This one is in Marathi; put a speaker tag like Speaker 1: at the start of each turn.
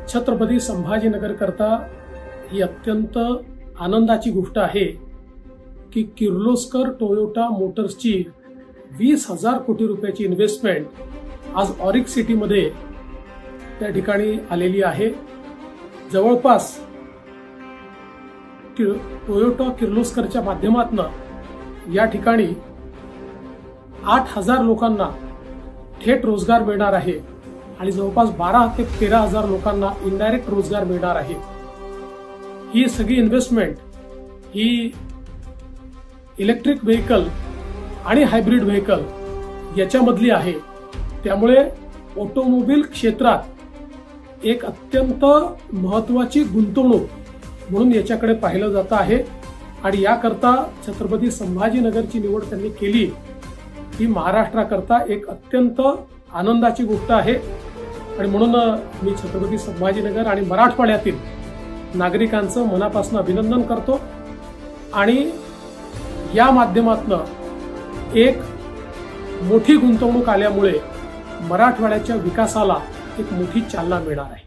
Speaker 1: छत्रपती संभाजीनगर करता ही अत्यंत आनंदाची गोष्ट आहे की किर्लोस्कर टोयोटा मोटर्सची 20,000 कोटी रुपयाची इन्व्हेस्टमेंट आज ऑरिक सिटीमध्ये त्या ठिकाणी आलेली आहे। जवळपास टोयोटा किर्लोस्करच्या माध्यमातून या ठिकाणी 8,000 लोकांना थेट रोजगार मिळणार आहे आणि जवळपास 12 ते 13,000 लोकांना इनडायरेक्ट रोजगार मिळणार आहे। ही सगळी इन्व्हेस्टमेंट ही इलेक्ट्रिक व्हेकल आणि हायब्रिड व्हेकल याच्यामधली आहे। त्यामुळे ऑटोमोबाईल क्षेत्रात एक अत्यंत महत्त्वाची गुंतवणूक म्हणून याच्याकडे पाहिलं जात आहे आणि याकरता छत्रपती संभाजीनगरची निवड त्यांनी केली ही महाराष्ट्राकरता एक अत्यंत आनंदाची गोष्ट आहे आणि म्हणून मी छत्रपती संभाजीनगर आणि मराठवाड्यातील नागरिकांचं मनापासून अभिनंदन करतो आणि या माध्यमातून एक मोठी गुंतवणूक आल्यामुळे मराठवाड्याच्या विकासाला एक मोठी चालना मिळणार आहे।